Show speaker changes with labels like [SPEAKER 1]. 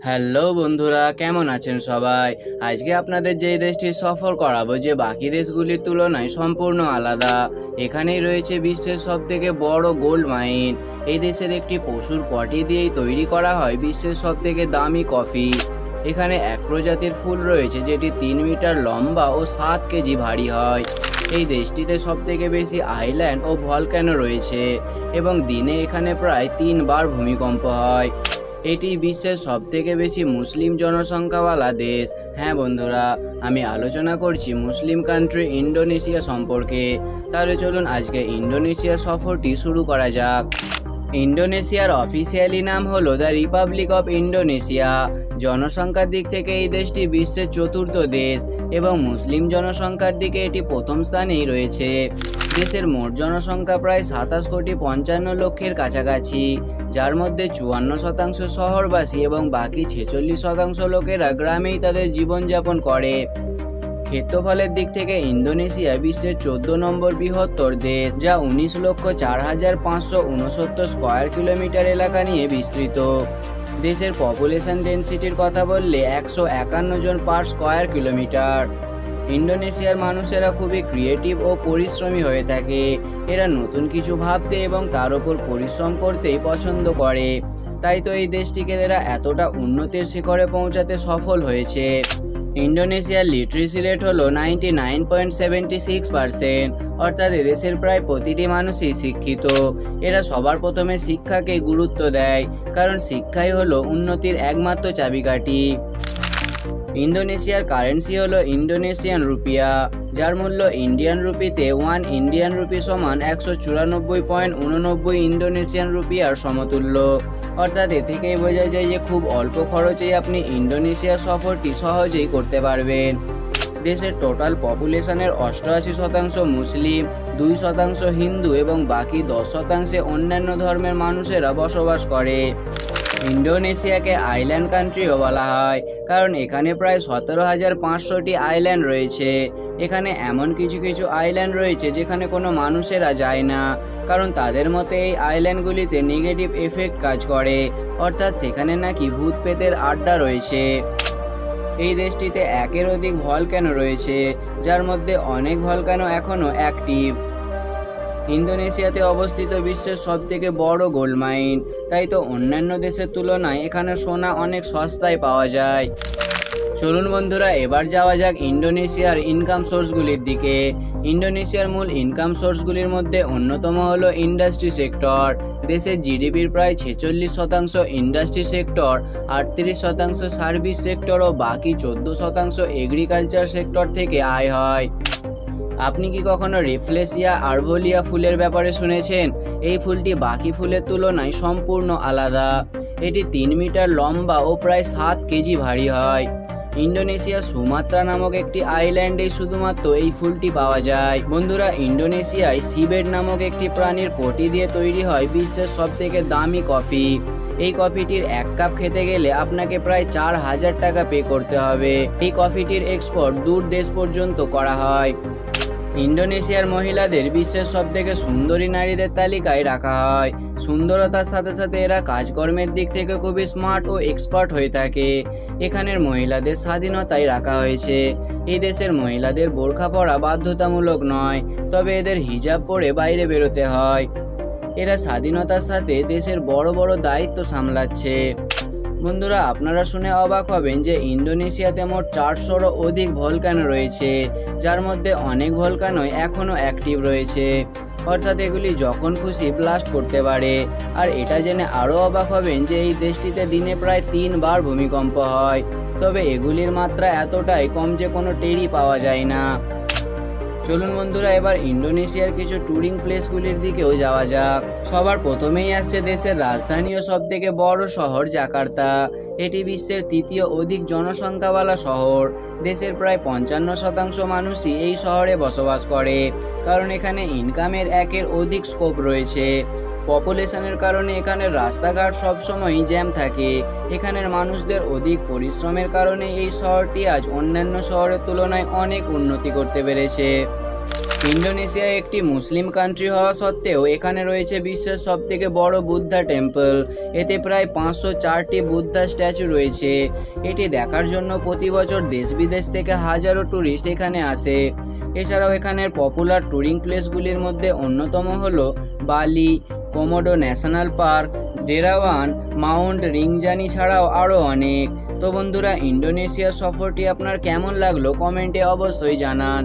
[SPEAKER 1] Hello বন্ধুরা, কেমন আছেন সবাই? আজকে আপনাদের যে দেশটি সফর করাবো, যে বাকি দেশগুলির তুলনায় সম্পূর্ণ আলাদা। এখানেই রয়েছে বিশ্বের সবথেকে বড় গোল্ড মাইন। এই দেশের একটি পশুর পটি দিয়েই তৈরি করা হয় বিশ্বের সবথেকে দামি কফি। এখানে এক প্রজাতির ফুল রয়েছে যেটি 3 মিটার লম্বা ও 7 কেজি ভারী হয়। এই দেশটিতে সবথেকে বেশি আইল্যান্ড ও ভলক্যানো রয়েছে এবং দিনে এখানে প্রায় 3 বার ভূমিকম্প হয়। এটি বিশ্বের সবথেকে বেশি মুসলিম জনসংখ্যাওয়ালা দেশ। হ্যাঁ বন্ধুরা, আমি আলোচনা করছি মুসলিম কান্ট্রি ইন্দোনেশিয়া সম্পর্কে। তাহলে চলুন আজকে ইন্দোনেশিয়া সফরটি শুরু করা যাক। ইন্দোনেশিয়ার অফিসিয়ালি নাম হলো দ্য রিপাবলিক অফ ইন্দোনেশিয়া। জনসংখ্যার দিক থেকে এই দেশটি বিশ্বের চতুর্থ দেশ এবং মুসলিম জনসংখ্যার দিকে এটি প্রথম স্থানেই রয়েছে। দেশের মোট জনসংখ্যা প্রায় 27,55,00,000-এর কাছাকাছি, যার মধ্যে 54% শহরবাসী এবং বাকি 46% লোকেরা গ্রামেই তাদের জীবনযাপন করে। ক্ষেত্রফলের দিক থেকে ইন্দোনেশিয়া বিশ্বের 14 নম্বর বৃহত্তর দেশ, যা 19,04,569 স্কয়ার কিলোমিটার এলাকা নিয়ে বিস্তৃত। দেশের পপুলেশন ডেনসিটির কথা বললে 151 জন পার স্কয়ার কিলোমিটার। ইন্দোনেশিয়ার মানুষেরা খুবই ক্রিয়েটিভ ও পরিশ্রমী হয়ে থাকে। এরা নতুন কিছু ভাবতে এবং তার উপর পরিশ্রম করতেই পছন্দ করে। তাই তো এই দেশটিকে এরা এতটা উন্নতির শিখরে পৌঁছাতে সফল হয়েছে। ইন্দোনেশিয়ার লিটারেসি রেট হলো 99.76%, অর্থাৎ এদেশের প্রায় প্রতিটি মানুষই শিক্ষিত। এরা সবার প্রথমে শিক্ষাকে গুরুত্ব দেয়, কারণ শিক্ষাই হলো উন্নতির একমাত্র চাবিকাঠি। ইন্দোনেশিয়ার কারেন্সি হলো ইন্দোনেশিয়ান রুপিয়া, যার মূল্য ইন্ডিয়ান রুপিতে 1 ইন্ডিয়ান রুপি সমান 194.89 ইন্দোনেশিয়ান রুপিয়ার সমতুল্য। অর্থাৎ এ থেকেই বোঝা যায় যে খুব অল্প খরচেই আপনি ইন্দোনেশিয়া সফরটি সহজেই করতে পারবেন। দেশের টোটাল পপুলেশনের 88% মুসলিম, 2% হিন্দু এবং বাকি 10% অন্যান্য ধর্মের মানুষেরা বসবাস করে। ইন্দোনেশিয়াকে আইল্যান্ড কান্ট্রিও বলা হয়, কারণ এখানে প্রায় 17,500টি আইল্যান্ড রয়েছে। এখানে এমন কিছু কিছু আইল্যান্ড রয়েছে যেখানে কোনো মানুষেরা যায় না, কারণ তাদের মতে এই আইল্যান্ডগুলিতে নেগেটিভ এফেক্ট কাজ করে, অর্থাৎ সেখানে নাকি ভূত প্রেতের আড্ডা রয়েছে। এই দেশটিতে একের অধিক ভলক্যানো রয়েছে, যার মধ্যে অনেক ভলক্যানো এখনও অ্যাক্টিভ। ইন্দোনেশিয়াতে অবস্থিত বিশ্বের সবথেকে বড় গোল্ড মাইন, তাই তো অন্যান্য দেশের তুলনায় এখানে সোনা অনেক সস্তায় পাওয়া যায়। চলুন বন্ধুরা, এবার যাওয়া যাক ইন্দোনেশিয়ার ইনকাম সোর্সগুলির দিকে। ইন্দোনেশিয়ার মূল ইনকাম সোর্সগুলির মধ্যে অন্যতম হলো ইন্ডাস্ট্রি সেক্টর। দেশের জিডিপির প্রায় 46% ইন্ডাস্ট্রি সেক্টর, 38% সার্ভিস সেক্টর ও বাকি 14% এগ্রিকালচার সেক্টর থেকে আয় হয়। আপনি কি কখনো রেফ্লেসিয়া আরভোলিয়া ফুলের ব্যাপারে শুনেছেন? এই ফুলটি বাকি ফুলের তুলনায় সম্পূর্ণ আলাদা। এটি 3 মিটার লম্বা ও প্রায় 7 কেজি ভারী হয়। ইন্দোনেশিয়া সুমাত্রা নামক একটি আইল্যান্ডে শুধুমাত্র এই ফুলটি পাওয়া যায়। বন্ধুরা, ইন্দোনেশিয়ায় সিবেড নামক একটি প্রাণীর পটি দিয়ে তৈরি হয় বিশ্বের সবথেকে দামি কফি। এই কফিটির 1 কাপ খেতে গেলে আপনাকে প্রায় 4,000 টাকা পে করতে হবে। এই কফিটির এক্সপোর্ট দূর দেশ পর্যন্ত করা হয়। ইন্দোনেশিয়ার মহিলাদের বিশ্বের সবথেকে সুন্দরী নারীদের তালিকায় রাখা হয়। সুন্দরতার সাথে সাথে এরা কাজকর্মের দিক থেকে খুবই স্মার্ট ও এক্সপার্ট হয়ে থাকে। এখানের মহিলাদের স্বাধীনতায় রাখা হয়েছে। এই দেশের মহিলাদের বোরখা পরা বাধ্যতামূলক নয়, তবে এদের হিজাব পরে বাইরে বেরোতে হয়। এরা স্বাধীনতার সাথে দেশের বড় বড় দায়িত্ব সামলাচ্ছে। বন্ধুরা, আপনারা শুনে অবাক হবেন যে ইন্দোনেশিয়াতে মোট 400-রও অধিক ভলক্যানো রয়েছে, যার মধ্যে অনেক ভলক্যানোই এখনও অ্যাক্টিভ রয়েছে, অর্থাৎ এগুলি যখন খুশি ব্লাস্ট করতে পারে। আর এটা জেনে আরও অবাক হবেন যে এই দেশটিতে দিনে প্রায় 3 বার ভূমিকম্প হয়, তবে এগুলির মাত্রা এতটাই কম যে কোনো টেরই পাওয়া যায় না। চলুন বন্ধুরা, এবার ইন্দোনেশিয়ার কিছু ট্যুরিং প্লেসগুলির দিকেও যাওয়া যাক। সবার প্রথমেই আসছে দেশের রাজধানী ও সবথেকে বড় শহর জাকার্তা। এটি বিশ্বের 3য় অধিক জনসংখ্যাওয়ালা শহর। দেশের প্রায় 55% মানুষই এই শহরে বসবাস করে, কারণ এখানে ইনকামের একের অধিক স্কোপ রয়েছে। পপুলেশনের কারণে এখানের রাস্তাঘাট সবসময়ই জ্যাম থাকে। এখানের মানুষদের অধিক পরিশ্রমের কারণে এই শহরটি আজ অন্যান্য শহরের তুলনায় অনেক উন্নতি করতে পেরেছে। ইন্দোনেশিয়া একটি মুসলিম কান্ট্রি হওয়া সত্ত্বেও এখানে রয়েছে বিশ্বের সবথেকে বড় বুদ্ধা টেম্পল। এতে প্রায় 504টি বুদ্ধা স্ট্যাচু রয়েছে। এটি দেখার জন্য প্রতি বছর দেশ বিদেশ থেকে হাজারো ট্যুরিস্ট এখানে আসে। এছাড়াও এখানের পপুলার ট্যুরিং প্লেসগুলির মধ্যে অন্যতম হলো বালি, কোমোডো ন্যাশনাল পার্ক, ডেরাওয়ান, মাউন্ট রিংজানি ছাড়াও আরও অনেক। তো বন্ধুরা, ইন্দোনেশিয়া সফরটি আপনার কেমন লাগলো কমেন্টে অবশ্যই জানান।